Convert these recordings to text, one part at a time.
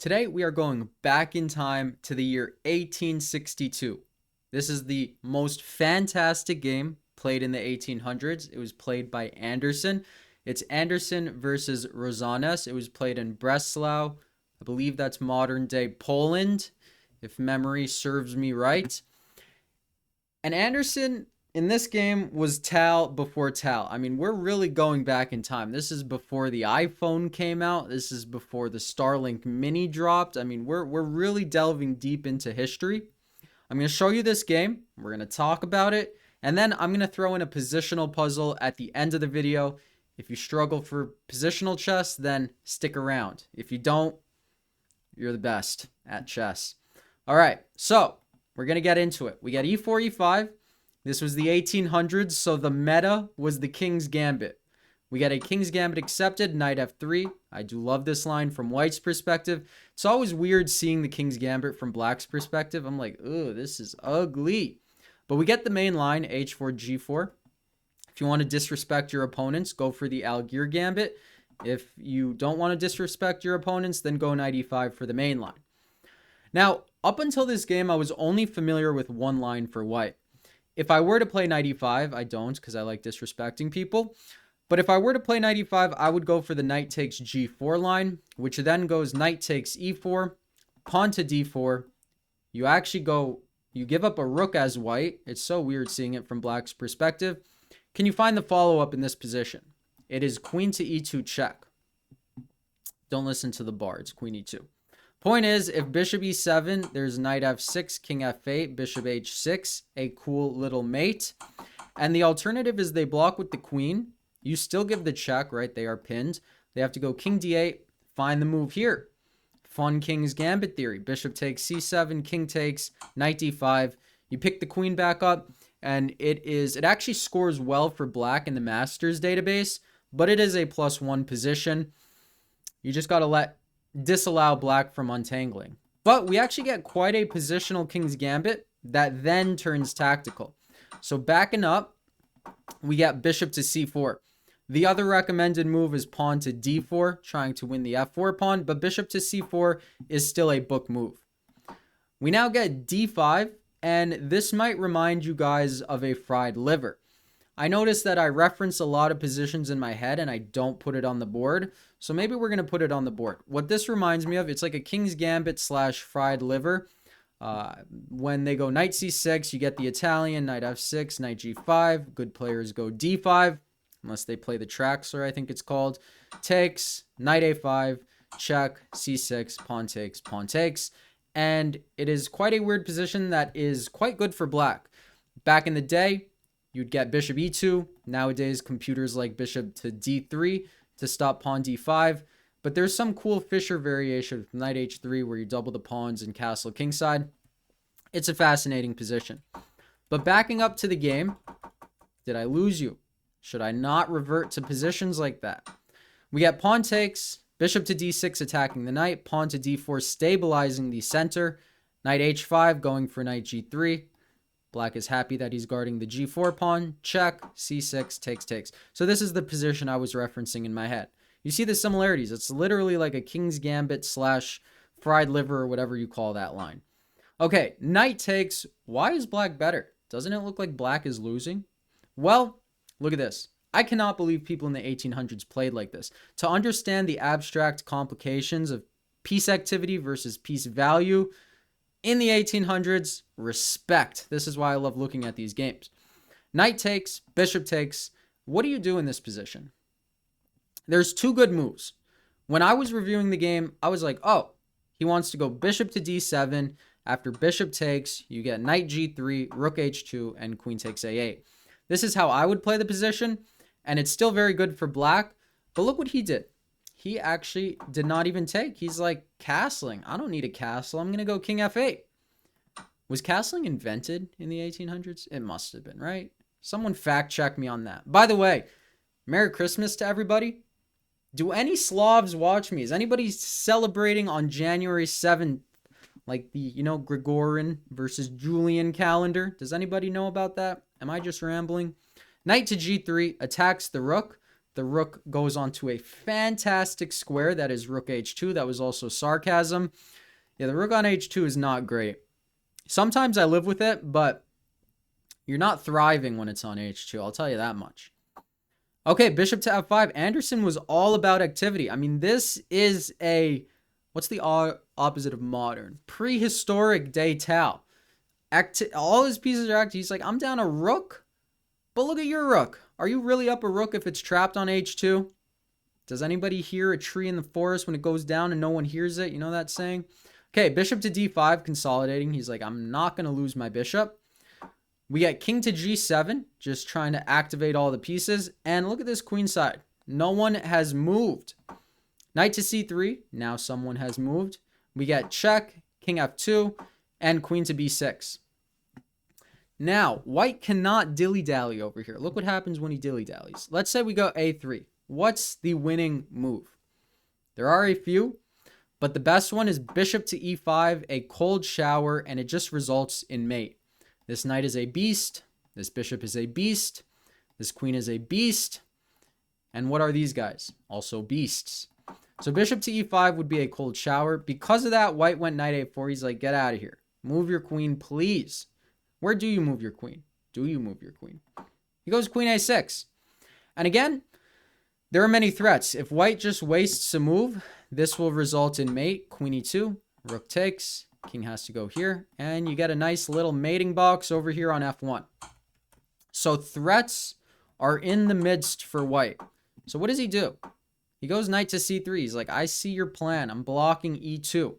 Today we are going back in time to the year 1862. This is the most fantastic game played in the 1800s. It was played by Anderssen. It's Anderssen versus Rosanes. It was played in Breslau. I believe that's modern day Poland, if memory serves me right. And Anderssen in this game was Tal before Tal. I mean, we're really going back in time. This is before the iPhone came out. This is before the Starlink Mini dropped. I mean, we're really delving deep into history. I'm going to show you this game. We're going to talk about it. And then I'm going to throw in a positional puzzle at the end of the video. If you struggle for positional chess, then stick around. If you don't, you're the best at chess. All right, so we're going to get into it. We got e4, e5. This was the 1800s, so the meta was the King's Gambit. We got a King's Gambit accepted, knight f3. I do love this line from White's perspective. It's always weird seeing the King's Gambit from Black's perspective. I'm like, ooh, this is ugly. But we get the main line, h4, g4. If you want to disrespect your opponents, go for the Algier Gambit. If you don't want to disrespect your opponents, then go knight e5 for the main line. Now, up until this game, I was only familiar with one line for White. If I were to play knight e5, I don't because I like disrespecting people. But if I were to play knight e5, I would go for the knight takes g4 line, which then goes knight takes e4, pawn to d4. You give up a rook as White. It's so weird seeing it from Black's perspective. Can you find the follow-up in this position? It is queen to e2 check. Don't listen to the bar. It's queen e2. Point is, if bishop e7, there's knight f6, king f8, bishop h6, a cool little mate. And the alternative is they block with the queen. You still give the check, right? They are pinned. They have to go king d8, find the move here. Fun King's Gambit theory. Bishop takes c7, king takes, knight d5. You pick the queen back up, and it actually scores well for Black in the Masters database, but it is a +1 position. You just got to disallow Black from untangling. But we actually get quite a positional King's Gambit that then turns tactical. So backing up, we get bishop to c4. The other recommended move is pawn to d4, trying to win the f4 pawn, but bishop to c4 is still a book move. We now get d5, and this might remind you guys of a fried liver. I noticed that I reference a lot of positions in my head and I don't put it on the board. So maybe we're going to put it on the board. What this reminds me of, it's like a King's Gambit / fried liver. When they go knight c6, you get the Italian, knight f6, knight g5. Good players go d5, unless they play the Traxler, I think it's called. Takes, knight a5, check, c6, pawn takes. And it is quite a weird position that is quite good for Black. Back in the day, you'd get bishop e2. Nowadays, computers like bishop to d3 to stop pawn d5. But there's some cool Fischer variation with knight h3 where you double the pawns and castle kingside. It's a fascinating position. But backing up to the game, did I lose you? Should I not revert to positions like that? We get pawn takes, bishop to d6 attacking the knight, pawn to d4 stabilizing the center, knight h5 going for knight g3. Black is happy that he's guarding the g4 pawn, check, c6, takes. So this is the position I was referencing in my head. You see the similarities. It's literally like a King's Gambit / fried liver or whatever you call that line. Okay, knight takes. Why is Black better? Doesn't it look like Black is losing? Well, look at this. I cannot believe people in the 1800s played like this. To understand the abstract complications of piece activity versus piece value, in the 1800s, respect. This is why I love looking at these games. Knight takes, bishop takes. What do you do in this position? There's two good moves. When I was reviewing the game, I was like, oh, he wants to go bishop to d7. After bishop takes, you get knight g3, rook h2, and queen takes a8. This is how I would play the position, and it's still very good for Black. But look what he did. He actually did not even take. He's like, castling. I don't need a castle. I'm going to go king f8. Was castling invented in the 1800s? It must have been, right? Someone fact check me on that. By the way, Merry Christmas to everybody. Do any Slavs watch me? Is anybody celebrating on January 7th? Like the, Gregorian versus Julian calendar? Does anybody know about that? Am I just rambling? Knight to g3 attacks the rook. The rook goes onto a fantastic square. That is rook h2. That was also sarcasm. Yeah, the rook on h2 is not great. Sometimes I live with it, but you're not thriving when it's on h2. I'll tell you that much. Okay, bishop to f5. Anderssen was all about activity. I mean, this is a, what's the opposite of modern? Prehistoric day Tal. All his pieces are active. He's like, I'm down a rook, but look at your rook. Are you really up a rook if it's trapped on h2? Does anybody hear a tree in the forest when it goes down and no one hears it? You know that saying? Okay, bishop to d5, consolidating. He's like, I'm not going to lose my bishop. We get king to g7, just trying to activate all the pieces. And look at this queen side. No one has moved. Knight to c3. Now someone has moved. We get check, king f2, and queen to b6. Now, white cannot dilly-dally over here. Look what happens when he dilly-dallies. Let's say we go a3. What's the winning move? There are a few, but the best one is bishop to e5, a cold shower, and it just results in mate. This knight is a beast. This bishop is a beast. This queen is a beast. And what are these guys? Also beasts. So bishop to e5 would be a cold shower. Because of that, white went knight a4. He's like, get out of here. Move your queen, please. Where do you move your queen? Do you move your queen? He goes queen a6. And again, there are many threats. If white just wastes a move, this will result in mate. Queen e2. Rook takes. King has to go here. And you get a nice little mating box over here on f1. So threats are in the midst for white. So what does he do? He goes knight to c3. He's like, I see your plan. I'm blocking e2.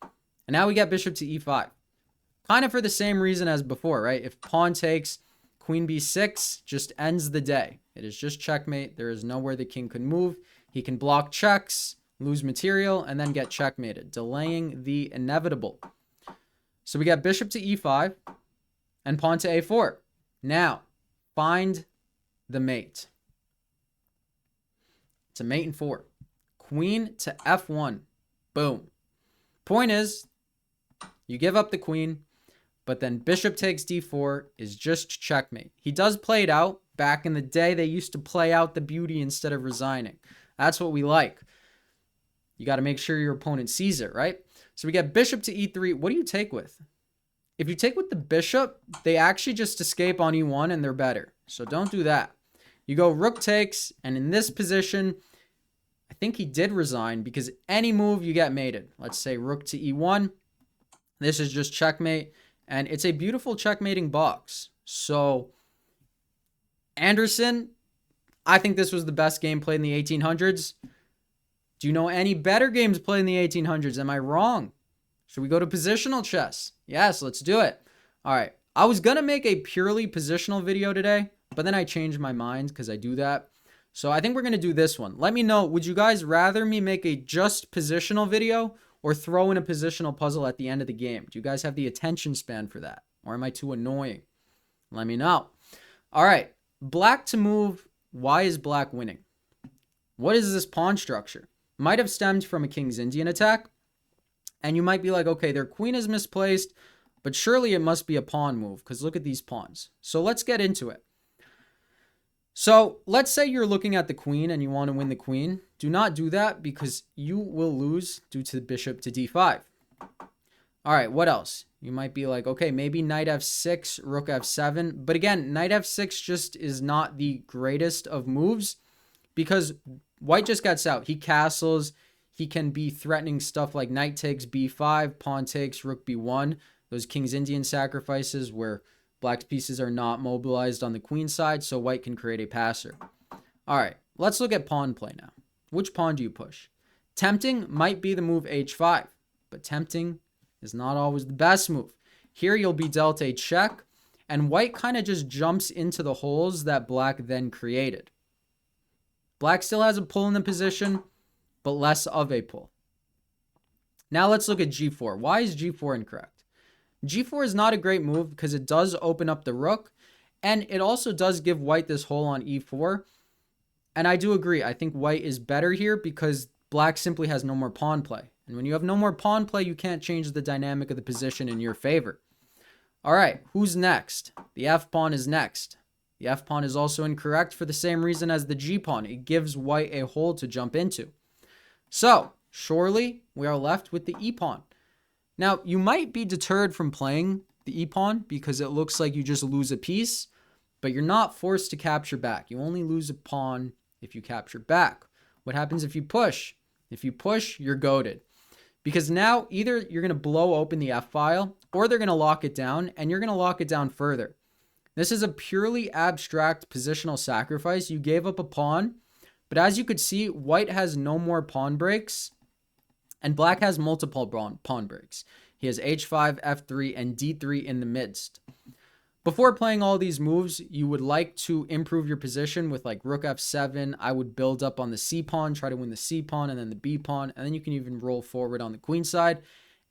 And now we get bishop to e5. Kind of for the same reason as before, right? If pawn takes, queen b6 just ends the day. It is just checkmate. There is nowhere the king can move. He can block checks, lose material, and then get checkmated, delaying the inevitable. So we got bishop to e5 and pawn to a4. Now, find the mate. It's a mate in 4. Queen to f1. Boom. Point is, you give up the queen, but then bishop takes d4 is just checkmate. He does play it out. Back in the day, they used to play out the beauty instead of resigning. That's what we like. You got to make sure your opponent sees it, right? So we get bishop to e3. What do you take with? If you take with the bishop, they actually just escape on e1 and they're better. So don't do that. You go rook takes, and in this position, I think he did resign because any move you get mated. Let's say rook to e1. This is just checkmate, and it's a beautiful checkmating box. So Anderssen, I think this was the best game played in the 1800s. Do you know any better games played in the 1800s? Am I wrong? Should we go to positional chess? Yes, let's do it. All right. I was going to make a purely positional video today, but then I changed my mind because I do that. So I think we're going to do this one. Let me know, would you guys rather me make a just positional video or throw in a positional puzzle at the end of the game? Do you guys have the attention span for that? Or am I too annoying? Let me know. All right. Black to move. Why is black winning? What is this pawn structure? Might have stemmed from a King's Indian attack. And you might be like, okay, their queen is misplaced, but surely it must be a pawn move because look at these pawns. So let's get into it. So let's say you're looking at the queen and you want to win the queen. Do not do that because you will lose due to bishop to d5. All right, what else? You might be like, okay, maybe knight f6, rook f7. But again, knight f6 just is not the greatest of moves because white just gets out. He castles. He can be threatening stuff like knight takes b5, pawn takes, rook b1. Those King's Indian sacrifices where black's pieces are not mobilized on the queen side, so white can create a passer. All right, let's look at pawn play now. Which pawn do you push? Tempting might be the move h5, but tempting is not always the best move. Here you'll be dealt a check, and white kind of just jumps into the holes that black then created. Black still has a pull in the position, but less of a pull. Now let's look at g4. Why is g4 incorrect? g4 is not a great move because it does open up the rook, and it also does give white this hole on e4. And I do agree. I think white is better here because black simply has no more pawn play. And when you have no more pawn play, you can't change the dynamic of the position in your favor. All right, who's next? The f-pawn is next. The f-pawn is also incorrect for the same reason as the g-pawn. It gives white a hole to jump into. So, surely, we are left with the e-pawn. Now, you might be deterred from playing the e-pawn because it looks like you just lose a piece, but you're not forced to capture back. You only lose a pawn if you capture back. What happens if you push? If you push, you're goated. Because now either you're going to blow open the f-file or they're going to lock it down, and you're going to lock it down further. This is a purely abstract positional sacrifice. You gave up a pawn, but as you could see, white has no more pawn breaks, and black has multiple pawn breaks. He has h5, f3, and d3 in the midst. Before playing all these moves, you would like to improve your position with like rook f7. I would build up on the c pawn, try to win the c pawn, and then the b pawn, and then you can even roll forward on the queen side.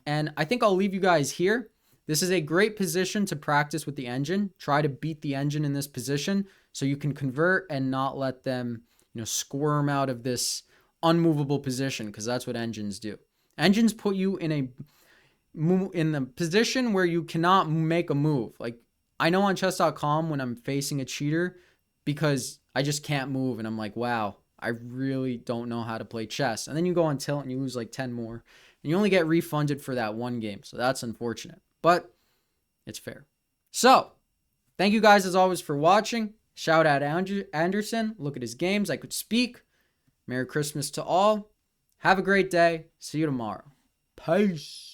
And I think I'll leave you guys here. This is a great position to practice with the engine. Try to beat the engine in this position so you can convert and not let them, squirm out of this unmovable position, because that's what engines do. Engines put you in the position where you cannot make a move. Like, I know on chess.com when I'm facing a cheater, because I just can't move, and I'm like, wow, I really don't know how to play chess. And then you go on tilt and you lose like 10 more, and you only get refunded for that one game. So that's unfortunate, but it's fair. So thank you guys as always for watching. Shout out Anderssen. Look at his games. I could speak. Merry Christmas to all. Have a great day. See you tomorrow. Peace.